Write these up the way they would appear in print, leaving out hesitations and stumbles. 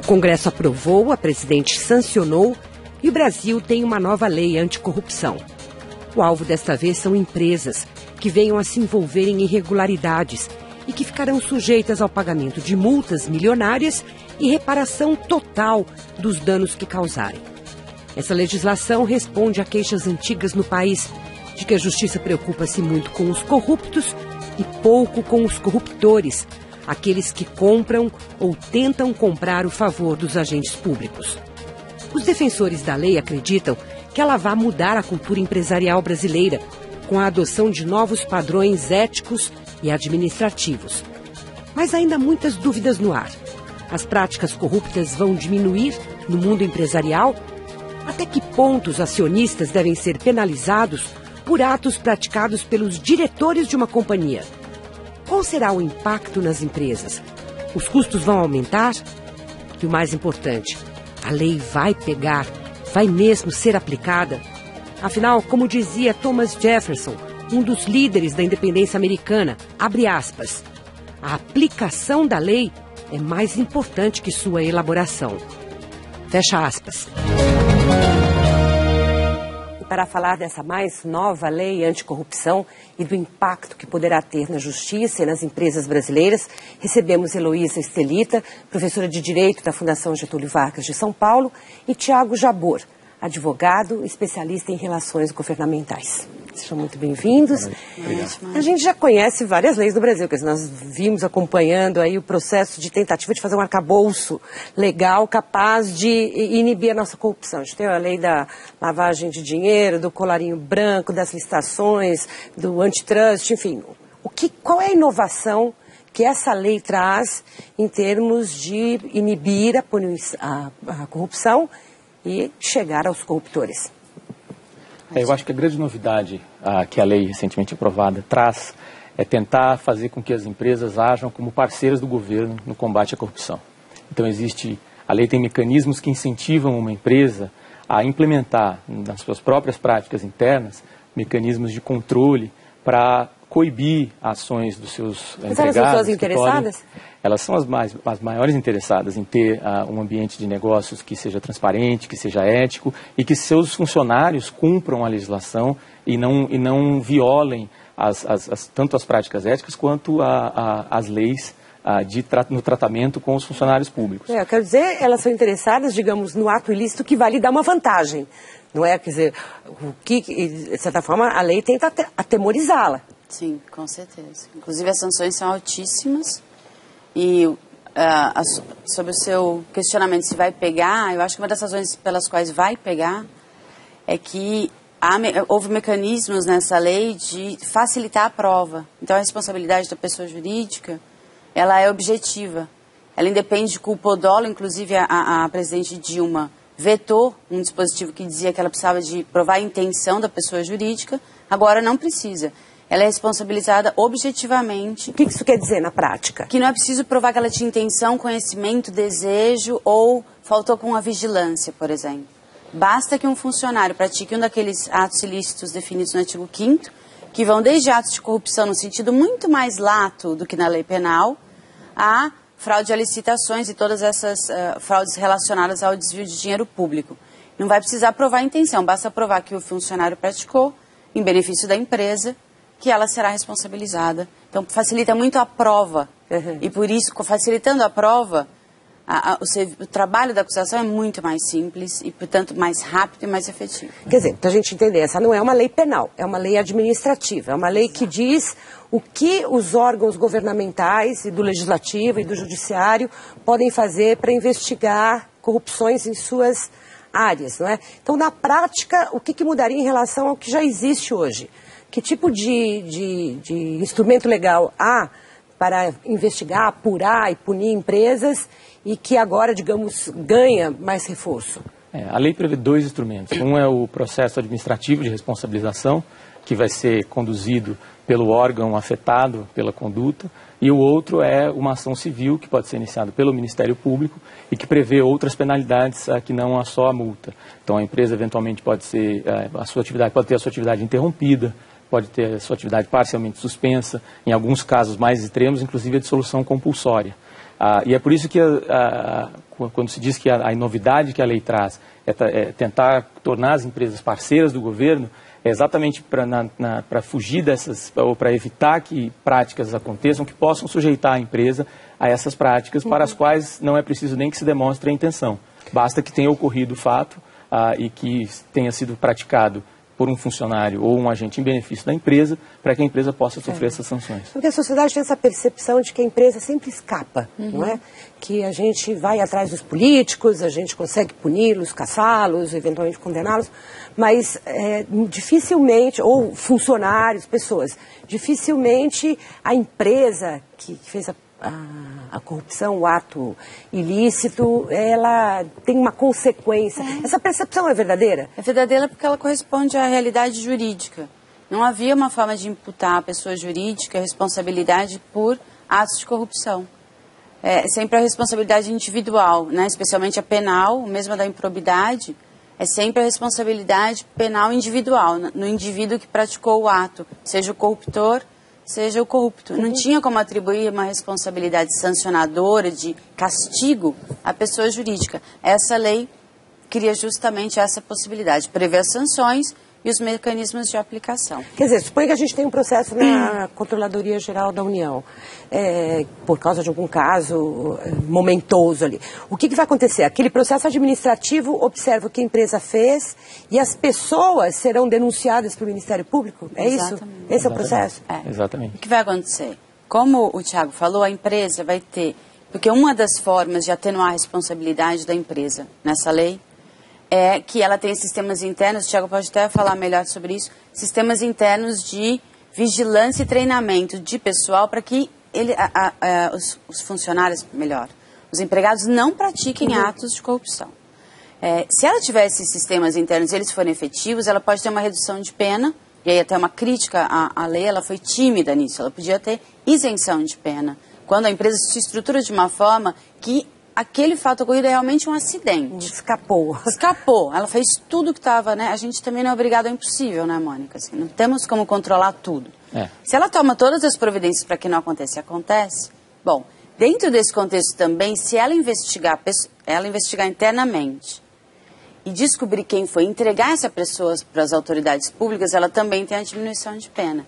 Congresso aprovou, a presidente sancionou e o Brasil tem uma nova lei anticorrupção. O alvo desta vez são empresas que venham a se envolver em irregularidades e que ficarão sujeitas ao pagamento de multas milionárias e reparação total dos danos que causarem. Essa legislação responde a queixas antigas no país de que a justiça preocupa-se muito com os corruptos e pouco com os corruptores, aqueles que compram ou tentam comprar o favor dos agentes públicos. Os defensores da lei acreditam que ela vai mudar a cultura empresarial brasileira com a adoção de novos padrões éticos e administrativos. Mas ainda há muitas dúvidas no ar. As práticas corruptas vão diminuir no mundo empresarial? Até que ponto os acionistas devem ser penalizados por atos praticados pelos diretores de uma companhia? Qual será o impacto nas empresas? Os custos vão aumentar? E o mais importante, a lei vai pegar, vai mesmo ser aplicada? Afinal, como dizia Thomas Jefferson, um dos líderes da independência americana, abre aspas, a aplicação da lei é mais importante que sua elaboração. Fecha aspas. Para falar dessa mais nova lei anticorrupção e do impacto que poderá ter na justiça e nas empresas brasileiras, recebemos Heloísa Estelita, professora de Direito da Fundação Getúlio Vargas de São Paulo, e Tiago Jabor, advogado especialista em relações governamentais. Sejam muito bem-vindos. A gente já conhece várias leis do Brasil, porque nós vimos acompanhando aí o processo de tentativa de fazer um arcabouço legal capaz de inibir a nossa corrupção. A gente tem a lei da lavagem de dinheiro, do colarinho branco, das licitações, do antitrust, enfim. Qual é a inovação que essa lei traz em termos de inibir a corrupção e chegar aos corruptores? Eu acho que a grande novidade que a lei recentemente aprovada traz é tentar fazer com que as empresas ajam como parceiras do governo no combate à corrupção. Então a lei tem mecanismos que incentivam uma empresa a implementar nas suas próprias práticas internas mecanismos de controle para coibir ações dos seus empregados. Mas elas são pessoas interessadas? Elas são as maiores interessadas em ter um ambiente de negócios que seja transparente, que seja ético e que seus funcionários cumpram a legislação e não violem tanto as práticas éticas quanto as leis no tratamento com os funcionários públicos. Eu quero dizer, elas são interessadas, digamos, no ato ilícito que vai lhe dar uma vantagem. Não é? Quer dizer, de certa forma, a lei tenta atemorizá-la. Sim, com certeza. Inclusive, as sanções são altíssimas. E sobre o seu questionamento se vai pegar, eu acho que uma das razões pelas quais vai pegar é que houve mecanismos nessa lei de facilitar a prova. Então, a responsabilidade da pessoa jurídica, ela é objetiva. Ela independe de culpa ou dolo. Inclusive, a presidente Dilma vetou um dispositivo que dizia que ela precisava de provar a intenção da pessoa jurídica. Agora, não precisa. Ela é responsabilizada objetivamente. O que isso quer dizer na prática? Que não é preciso provar que ela tinha intenção, conhecimento, desejo ou faltou com a vigilância, por exemplo. Basta que um funcionário pratique um daqueles atos ilícitos definidos no artigo 5º, que vão desde atos de corrupção no sentido muito mais lato do que na lei penal, a fraude a licitações e todas essas fraudes relacionadas ao desvio de dinheiro público. Não vai precisar provar a intenção, basta provar que o funcionário praticou em benefício da empresa, que ela será responsabilizada. Então, facilita muito a prova. E por isso, facilitando a prova, o trabalho da acusação é muito mais simples e, portanto, mais rápido e mais efetivo. Quer dizer, para a gente entender, essa não é uma lei penal, é uma lei administrativa. É uma lei que diz o que os órgãos governamentais e do legislativo e do judiciário podem fazer para investigar corrupções em suas áreas, não é? Então, na prática, o que mudaria em relação ao que já existe hoje? Que tipo de instrumento legal há para investigar, apurar e punir empresas e que agora, digamos, ganha mais reforço? A lei prevê dois instrumentos. Um é o processo administrativo de responsabilização, que vai ser conduzido pelo órgão afetado pela conduta, e o outro é uma ação civil que pode ser iniciada pelo Ministério Público e que prevê outras penalidades que não só a multa. Então a empresa eventualmente pode ter a sua atividade interrompida, pode ter a sua atividade parcialmente suspensa, em alguns casos mais extremos, inclusive a dissolução compulsória. E é por isso que quando se diz que a novidade que a lei traz é tentar tornar as empresas parceiras do governo, é exatamente para fugir dessas, ou para evitar que práticas aconteçam que possam sujeitar a empresa a essas práticas, para as quais não é preciso nem que se demonstre a intenção. Basta que tenha ocorrido o fato e que tenha sido praticado por um funcionário ou um agente em benefício da empresa, para que a empresa possa sofrer essas sanções. Porque a sociedade tem essa percepção de que a empresa sempre escapa, não é? Que a gente vai atrás dos políticos, a gente consegue puni-los, caçá-los, eventualmente condená-los, mas dificilmente, ou funcionários, pessoas, dificilmente a empresa que fez a corrupção, o ato ilícito, ela tem uma consequência. Essa percepção é verdadeira? É verdadeira porque ela corresponde à realidade jurídica. Não havia uma forma de imputar à pessoa jurídica a responsabilidade por atos de corrupção. É sempre a responsabilidade individual, né? Especialmente a penal, mesmo a da improbidade, é sempre a responsabilidade penal individual, no indivíduo que praticou o ato, seja o corruptor, seja o corrupto. Não tinha como atribuir uma responsabilidade sancionadora de castigo à pessoa jurídica. Essa lei cria justamente essa possibilidade, prevê as sanções e os mecanismos de aplicação. Quer dizer, suponha que a gente tem um processo na Controladoria Geral da União, por causa de algum caso momentoso ali. O que vai acontecer? Aquele processo administrativo observa o que a empresa fez e as pessoas serão denunciadas para o Ministério Público? É isso? Esse é o processo? Exatamente. O que vai acontecer? Como o Thiago falou, a empresa vai ter... Porque uma das formas de atenuar a responsabilidade da empresa nessa lei é que ela tem sistemas internos, o Thiago pode até falar melhor sobre isso, sistemas internos de vigilância e treinamento de pessoal para que os funcionários, melhor, os empregados não pratiquem atos de corrupção. Se ela tiver esses sistemas internos e eles forem efetivos, ela pode ter uma redução de pena, e aí até uma crítica à lei, ela foi tímida nisso, ela podia ter isenção de pena, quando a empresa se estrutura de uma forma que aquele fato ocorrido é realmente um acidente. Escapou. Escapou. Ela fez tudo que estava, né? A gente também não é obrigado ao impossível, né, Mônica? Assim, não temos como controlar tudo. Se ela toma todas as providências para que não aconteça, acontece. Bom, dentro desse contexto também, se ela investigar internamente e descobrir quem foi, entregar essa pessoa para as autoridades públicas, ela também tem a diminuição de pena.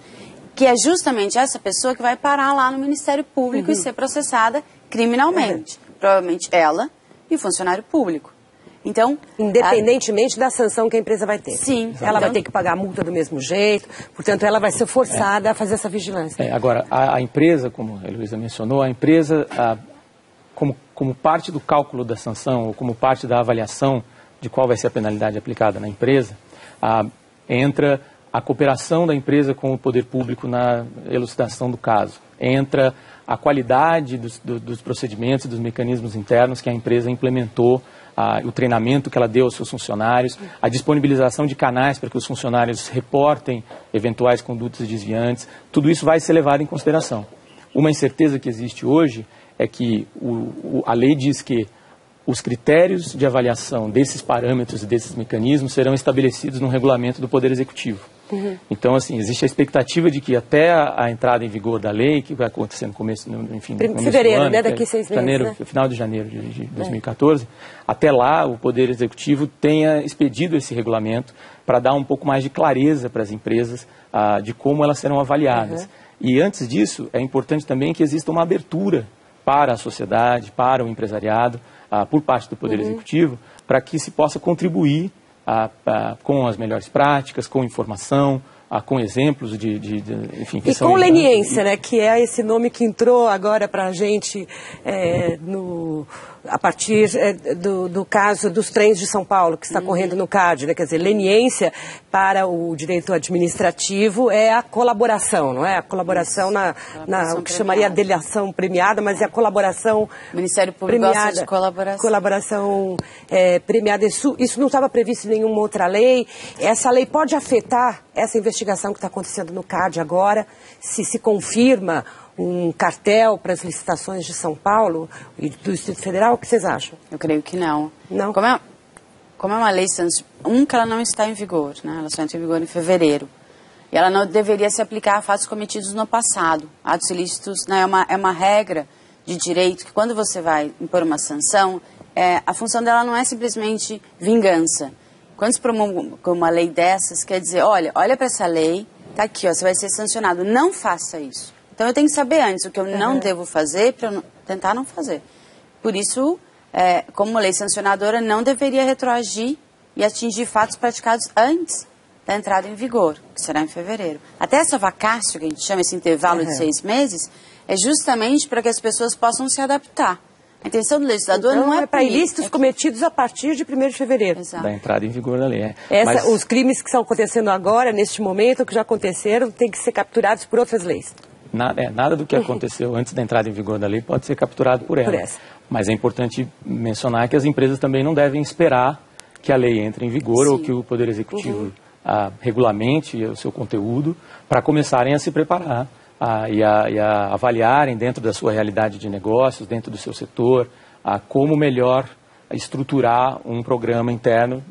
Que é justamente essa pessoa que vai parar lá no Ministério Público e ser processada criminalmente. Provavelmente ela e o funcionário público. Então, independentemente da sanção que a empresa vai ter. Sim. Ela vai ter que pagar a multa do mesmo jeito, portanto, ela vai ser forçada a fazer essa vigilância. Agora, a empresa, como a Heloísa mencionou, a empresa, como parte do cálculo da sanção, ou como parte da avaliação de qual vai ser a penalidade aplicada na empresa, entra a cooperação da empresa com o poder público na elucidação do caso. Entra a qualidade dos procedimentos e dos mecanismos internos que a empresa implementou, o treinamento que ela deu aos seus funcionários, a disponibilização de canais para que os funcionários reportem eventuais condutas desviantes, tudo isso vai ser levado em consideração. Uma incerteza que existe hoje é que a lei diz que os critérios de avaliação desses parâmetros e desses mecanismos serão estabelecidos no regulamento do Poder Executivo. Então, assim, existe a expectativa de que até a entrada em vigor da lei, que vai acontecer no começo, no começo fevereiro, do ano, né? Daqui 6 meses, né? Final de janeiro de 2014, até lá o Poder Executivo tenha expedido esse regulamento para dar um pouco mais de clareza para as empresas de como elas serão avaliadas. E antes disso, é importante também que exista uma abertura para a sociedade, para o empresariado, por parte do Poder Executivo, para que se possa contribuir com as melhores práticas, com informação, com exemplos enfim, que e com leniência, né, que é esse nome que entrou agora para a gente a partir do caso dos trens de São Paulo, que está correndo no CAD, né? Quer dizer, leniência para o direito administrativo é a colaboração, não é? A colaboração o que chamaria de delação premiada, mas é a colaboração Ministério Público premiada. Gosta de colaboração. Colaboração premiada. Isso não estava previsto em nenhuma outra lei. Essa lei pode afetar essa investigação que está acontecendo no CAD agora, se confirma um cartel para as licitações de São Paulo e do Distrito Federal? O que vocês acham? Eu creio que não. Não? Como é uma lei, que ela não está em vigor, né? Ela só entra em vigor em fevereiro. E ela não deveria se aplicar a fatos cometidos no passado. Atos ilícitos, né, é uma regra de direito, que quando você vai impor uma sanção, a função dela não é simplesmente vingança. Quando se promulga uma lei dessas, quer dizer, olha para essa lei, tá aqui, ó, você vai ser sancionado, não faça isso. Então eu tenho que saber antes o que eu não devo fazer para eu tentar não fazer. Por isso, como lei sancionadora, não deveria retroagir e atingir fatos praticados antes da entrada em vigor, que será em fevereiro. Até essa vacácio, que a gente chama esse intervalo de 6 meses, é justamente para que as pessoas possam se adaptar. A intenção do legislador então, não é para ilícitos cometidos a partir de 1º de fevereiro. Exato. Da entrada em vigor da lei. Os crimes que estão acontecendo agora, neste momento, que já aconteceram, têm que ser capturados por outras leis. Nada do que aconteceu antes da entrada em vigor da lei pode ser capturado por ela. Mas é importante mencionar que as empresas também não devem esperar que a lei entre em vigor ou que o Poder Executivo regulamente o seu conteúdo para começarem a se preparar e a avaliarem dentro da sua realidade de negócios, dentro do seu setor, como melhor estruturar um programa interno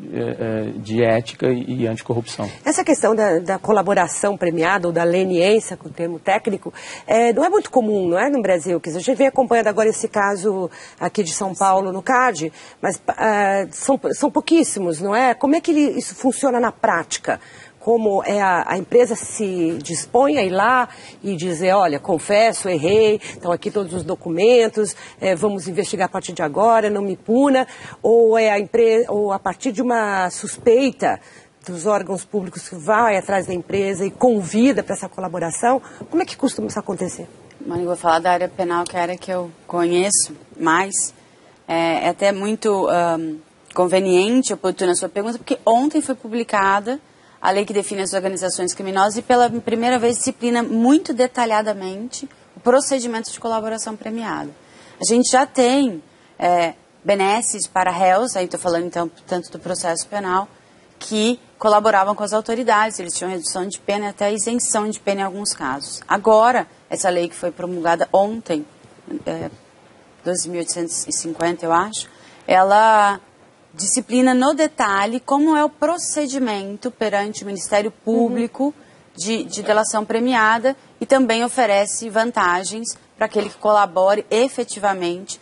de ética e anticorrupção. Essa questão da colaboração premiada ou da leniência, com o termo técnico, não é muito comum, não é, no Brasil? Quer dizer, a gente vem acompanhando agora esse caso aqui de São Paulo, no CAD, mas são pouquíssimos, não é? Como é que isso funciona na prática? Como a empresa se dispõe a ir lá e dizer, olha, confesso, errei, estão aqui todos os documentos, vamos investigar a partir de agora, não me puna, ou ou a partir de uma suspeita dos órgãos públicos que vai atrás da empresa e convida para essa colaboração, como é que costuma isso acontecer? Mano, eu vou falar da área penal, que é a área que eu conheço mais. É até muito conveniente, oportuna a sua pergunta, porque ontem foi publicada a lei que define as organizações criminosas e pela primeira vez disciplina muito detalhadamente o procedimento de colaboração premiada. A gente já tem benesses para réus, aí estou falando então tanto do processo penal, que colaboravam com as autoridades, eles tinham redução de pena e até isenção de pena em alguns casos. Agora, essa lei que foi promulgada ontem, 2.850 eu acho, ela disciplina no detalhe como é o procedimento perante o Ministério Público de delação premiada e também oferece vantagens para aquele que colabore efetivamente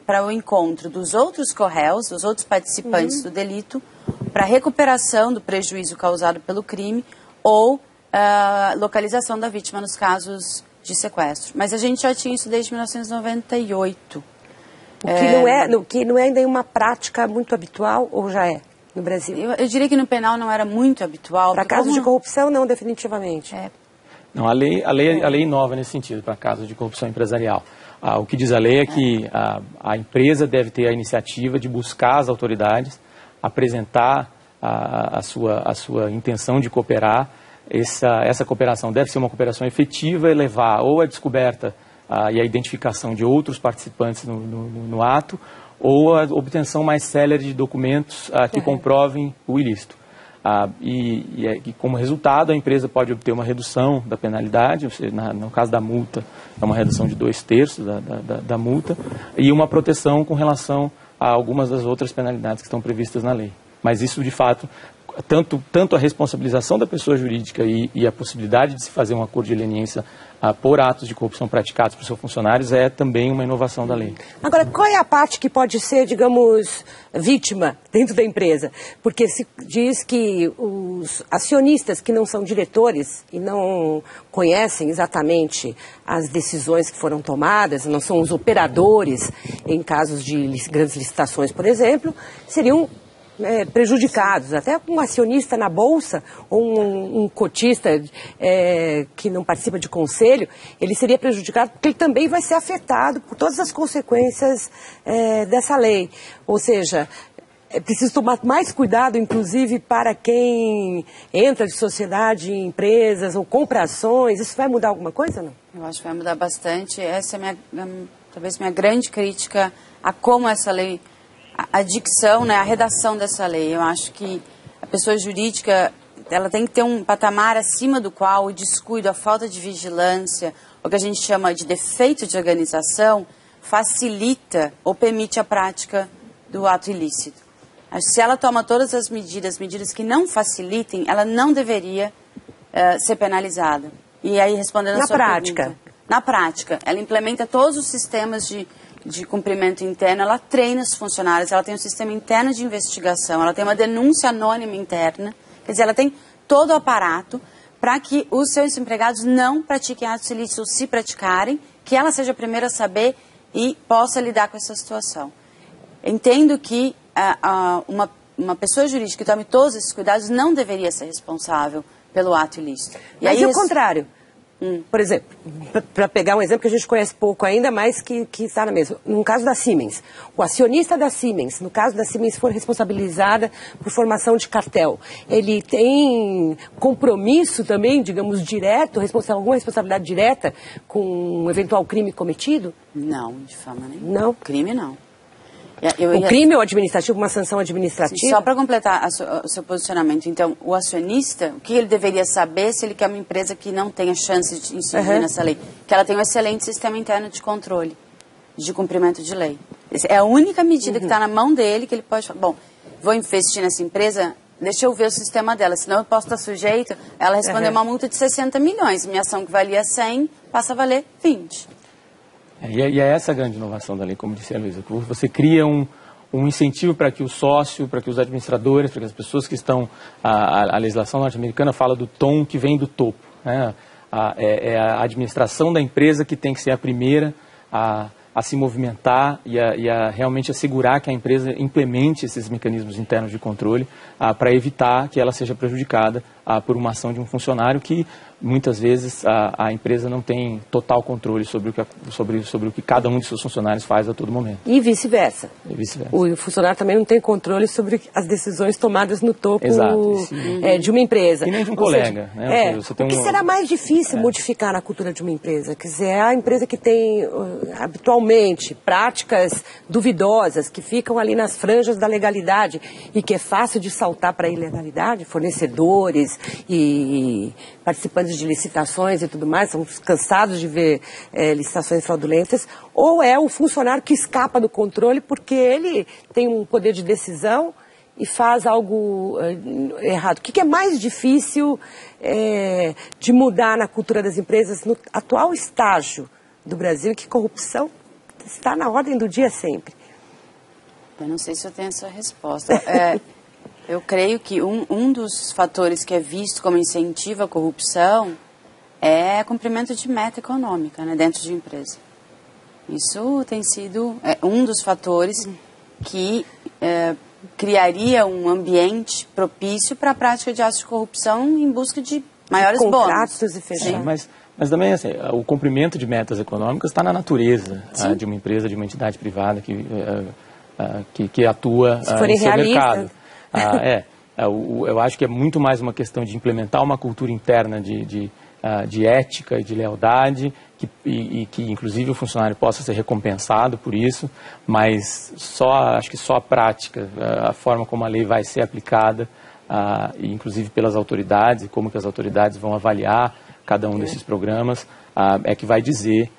para o encontro dos outros corréus, dos outros participantes do delito, para recuperação do prejuízo causado pelo crime ou localização da vítima nos casos de sequestro. Mas a gente já tinha isso desde 1998. O que não é ainda uma prática muito habitual, ou já é, no Brasil? Eu diria que no penal não era muito habitual. Para casos de corrupção, não, definitivamente. Não, a lei inova nesse sentido, para casos de corrupção empresarial. O que diz a lei é que a empresa deve ter a iniciativa de buscar as autoridades, apresentar a sua intenção de cooperar. Essa cooperação deve ser uma cooperação efetiva e levar ou a descoberta e a identificação de outros participantes no ato, ou a obtenção mais célere de documentos que comprovem o ilícito. E como resultado, a empresa pode obter uma redução da penalidade, ou seja, no caso da multa, é uma redução de 2/3 da multa, e uma proteção com relação a algumas das outras penalidades que estão previstas na lei. Mas isso, de fato, tanto a responsabilização da pessoa jurídica e a possibilidade de se fazer um acordo de leniência por atos de corrupção praticados por seus funcionários é também uma inovação da lei. Agora, qual é a parte que pode ser, digamos, vítima dentro da empresa? Porque se diz que os acionistas que não são diretores e não conhecem exatamente as decisões que foram tomadas, não são os operadores em casos de grandes licitações, por exemplo, seriam prejudicados. Até um acionista na bolsa ou um cotista que não participa de conselho, ele seria prejudicado porque ele também vai ser afetado por todas as consequências dessa lei. Ou seja, é preciso tomar mais cuidado, inclusive, para quem entra de sociedade em empresas ou compra ações. Isso vai mudar alguma coisa, não? Eu acho que vai mudar bastante. Essa é talvez minha grande crítica a como essa lei, a dicção, né, a redação dessa lei. Eu acho que a pessoa jurídica, ela tem que ter um patamar acima do qual o descuido, a falta de vigilância, o que a gente chama de defeito de organização, facilita ou permite a prática do ato ilícito. Se ela toma todas as medidas que não facilitem, ela não deveria ser penalizada. E aí, respondendo a sua pergunta. Na prática, ela implementa todos os sistemas de cumprimento interno, ela treina os funcionários, ela tem um sistema interno de investigação, ela tem uma denúncia anônima interna, quer dizer, ela tem todo o aparato para que os seus empregados não pratiquem atos ilícitos, se praticarem, que ela seja a primeira a saber e possa lidar com essa situação. Entendo que uma pessoa jurídica que tome todos esses cuidados não deveria ser responsável pelo ato ilícito. Mas o contrário? Por exemplo, para pegar um exemplo que a gente conhece pouco ainda, mas que está na mesma. No caso da Siemens, o acionista da Siemens, no caso da Siemens for responsabilizada por formação de cartel, ele tem compromisso também, digamos, direto, alguma responsabilidade direta com um eventual crime cometido? Não, de forma nenhuma. Não? Crime não. O crime ou administrativo, uma sanção administrativa? Só para completar o seu posicionamento, então, o acionista, o que ele deveria saber se ele quer uma empresa que não tenha chance de incidir nessa lei? Que ela tem um excelente sistema interno de controle, de cumprimento de lei. Essa é a única medida que está na mão dele que ele pode falar, bom, vou investir nessa empresa, deixa eu ver o sistema dela, senão eu posso estar sujeito a ela responder uma multa de 60 milhões. Minha ação que valia 100 passa a valer 20. E é essa a grande inovação da lei, como disse a Luísa. Você cria um incentivo para que o sócio, para que os administradores, para que as pessoas que estão... A legislação norte-americana fala do tom que vem do topo. Né? É a administração da empresa que tem que ser a primeira a se movimentar e a realmente assegurar que a empresa implemente esses mecanismos internos de controle para evitar que ela seja prejudicada por uma ação de um funcionário que muitas vezes a empresa não tem total controle sobre o que cada um de seus funcionários faz a todo momento. E vice-versa. O funcionário também não tem controle sobre as decisões tomadas no topo de uma empresa. E nem de um colega. Seja, o que será mais difícil modificar na cultura de uma empresa? Quer dizer, é a empresa que tem habitualmente práticas duvidosas, que ficam ali nas franjas da legalidade e que é fácil de saltar para a ilegalidade, fornecedores e participantes de licitações e tudo mais, são cansados de ver licitações fraudulentas, ou é o funcionário que escapa do controle porque ele tem um poder de decisão e faz algo errado. O que é mais difícil de mudar na cultura das empresas no atual estágio do Brasil, que corrupção está na ordem do dia sempre? Eu não sei se eu tenho essa resposta. Eu creio que um dos fatores que é visto como incentivo à corrupção é cumprimento de meta econômica, né, dentro de empresa. Isso tem sido um dos fatores que criaria um ambiente propício para a prática de atos de corrupção em busca de maiores bônus. Contratos e fechar. Mas também assim, o cumprimento de metas econômicas está na natureza de uma empresa, de uma entidade privada que atua em seu mercado. Eu acho que é muito mais uma questão de implementar uma cultura interna de ética e de lealdade e que inclusive o funcionário possa ser recompensado por isso, mas acho que só a prática, a forma como a lei vai ser aplicada, e inclusive pelas autoridades e como que as autoridades vão avaliar cada um desses programas, é que vai dizer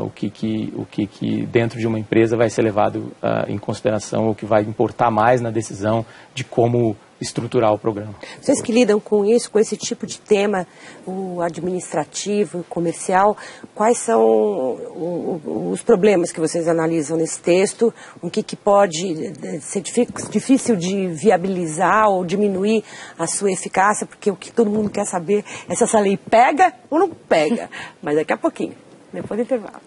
o que dentro de uma empresa vai ser levado em consideração, o que vai importar mais na decisão de como estruturar o programa. Vocês que lidam com isso, com esse tipo de tema, o administrativo, o comercial, quais são os problemas que vocês analisam nesse texto? O que pode ser difícil de viabilizar ou diminuir a sua eficácia? Porque o que todo mundo quer saber é se essa lei pega ou não pega. Mas daqui a pouquinho, depois do intervalo.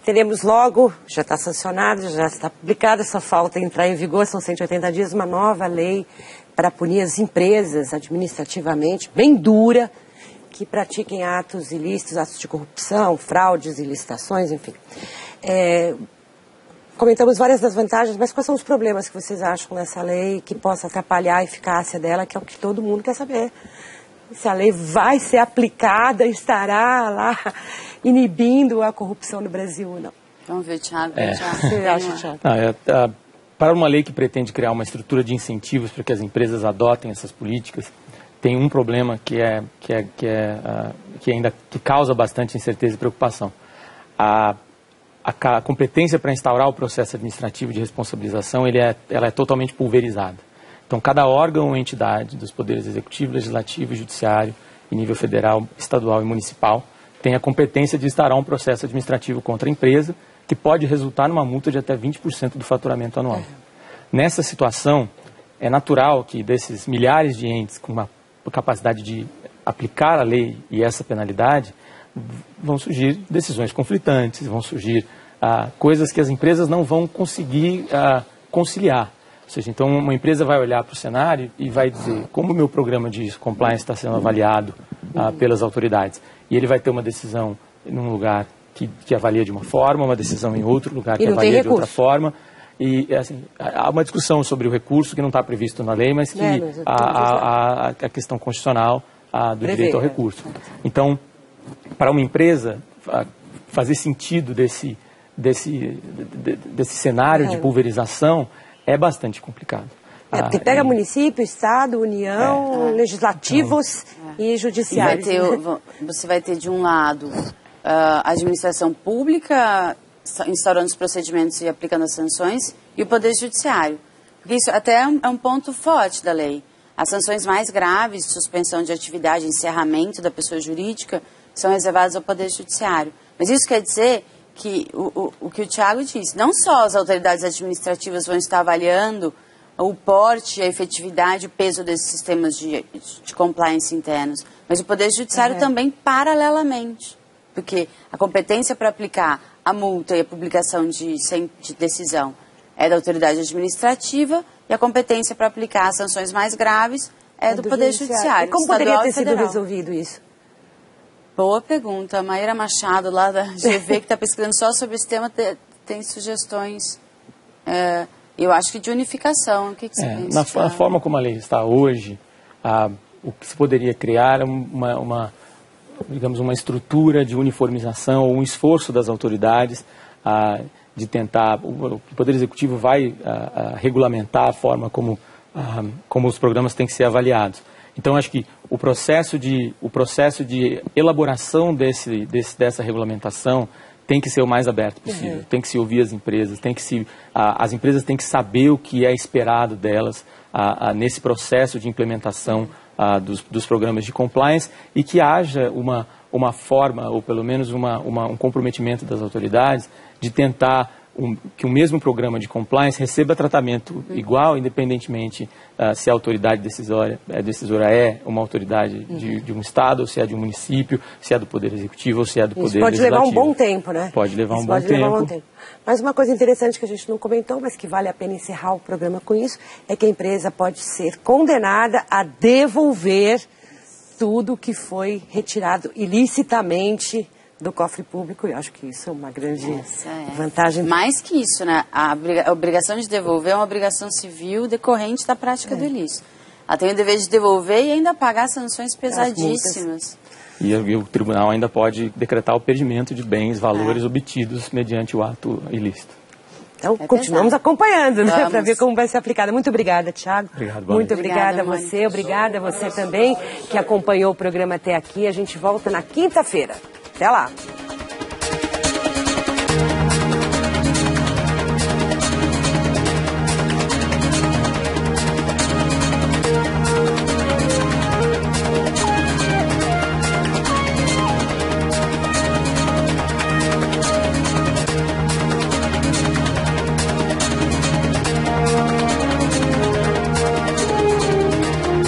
Teremos logo, já está sancionada, já está publicada, só falta entrar em vigor, são 180 dias, uma nova lei para punir as empresas administrativamente, bem dura, que pratiquem atos ilícitos, atos de corrupção, fraudes e licitações, enfim. Comentamos várias das vantagens, mas quais são os problemas que vocês acham nessa lei que possa atrapalhar a eficácia dela, que é o que todo mundo quer saber? Se a lei vai ser aplicada, estará lá inibindo a corrupção no Brasil ou não? Vamos ver, Thiago. Para uma lei que pretende criar uma estrutura de incentivos para que as empresas adotem essas políticas, tem um problema que causa bastante incerteza e preocupação. A competência para instaurar o processo administrativo de responsabilização ela é totalmente pulverizada. Então, cada órgão ou entidade dos poderes executivo, legislativo e judiciário, em nível federal, estadual e municipal, tem a competência de instaurar um processo administrativo contra a empresa, que pode resultar numa multa de até 20% do faturamento anual. Nessa situação, é natural que desses milhares de entes com uma capacidade de aplicar a lei e essa penalidade, vão surgir decisões conflitantes, vão surgir coisas que as empresas não vão conseguir conciliar. Ou seja, então uma empresa vai olhar para o cenário e vai dizer como o meu programa de compliance está sendo avaliado pelas autoridades. E ele vai ter uma decisão num lugar que avalia de uma forma, uma decisão em outro lugar que avalia de outra forma. E assim, há uma discussão sobre o recurso que não está previsto na lei, mas que a questão constitucional do direito ao recurso. Então, para uma empresa fazer sentido desse cenário de pulverização é bastante complicado. Porque pega município, Estado, União, legislativos e judiciários. Você vai ter de um lado a administração pública instaurando os procedimentos e aplicando as sanções, e o Poder Judiciário. Porque isso até é um ponto forte da lei. As sanções mais graves, suspensão de atividade, encerramento da pessoa jurídica, são reservadas ao Poder Judiciário. Mas isso quer dizer que o que o Thiago disse, não só as autoridades administrativas vão estar avaliando o porte, a efetividade, o peso desses sistemas de compliance internos, mas o Poder Judiciário também paralelamente. Porque a competência para aplicar a multa e a publicação de decisão é da autoridade administrativa e a competência para aplicar as sanções mais graves é do Poder Judiciário. E como poderia ter sido resolvido isso? Boa pergunta. A Maíra Machado, lá da GV, que está pesquisando só sobre esse tema, tem sugestões, eu acho que de unificação. O que você pensa? Na forma como a lei está hoje, o que se poderia criar é digamos, uma estrutura de uniformização, ou um esforço das autoridades de tentar, o Poder Executivo vai regulamentar a forma como os programas têm que ser avaliados. Então, acho que o processo de elaboração dessa regulamentação tem que ser o mais aberto possível, tem que se ouvir as empresas, as empresas têm que saber o que é esperado delas nesse processo de implementação dos programas de compliance, e que haja uma forma, ou pelo menos um comprometimento das autoridades de tentar que o mesmo programa de compliance receba tratamento igual, independentemente se a autoridade decisória é uma autoridade de um Estado, ou se é de um município, se é do Poder Executivo, ou se é do Poder Legislativo. Pode levar um bom tempo, né? Pode levar um bom tempo. Mas uma coisa interessante que a gente não comentou, mas que vale a pena encerrar o programa com isso, é que a empresa pode ser condenada a devolver tudo que foi retirado ilicitamente do cofre público, e acho que isso é uma grande vantagem. Mais que isso, né? A obrigação de devolver é uma obrigação civil decorrente da prática do ilícito. Ela tem o dever de devolver e ainda pagar sanções pesadíssimas. E o tribunal ainda pode decretar o perdimento de bens, valores obtidos mediante o ato ilícito. Então, continuamos acompanhando, né, para ver como vai ser aplicada. Muito obrigada, Thiago. Obrigado, muito obrigada a você, obrigada a você também que acompanhou o programa até aqui. A gente volta na quinta-feira. Até lá.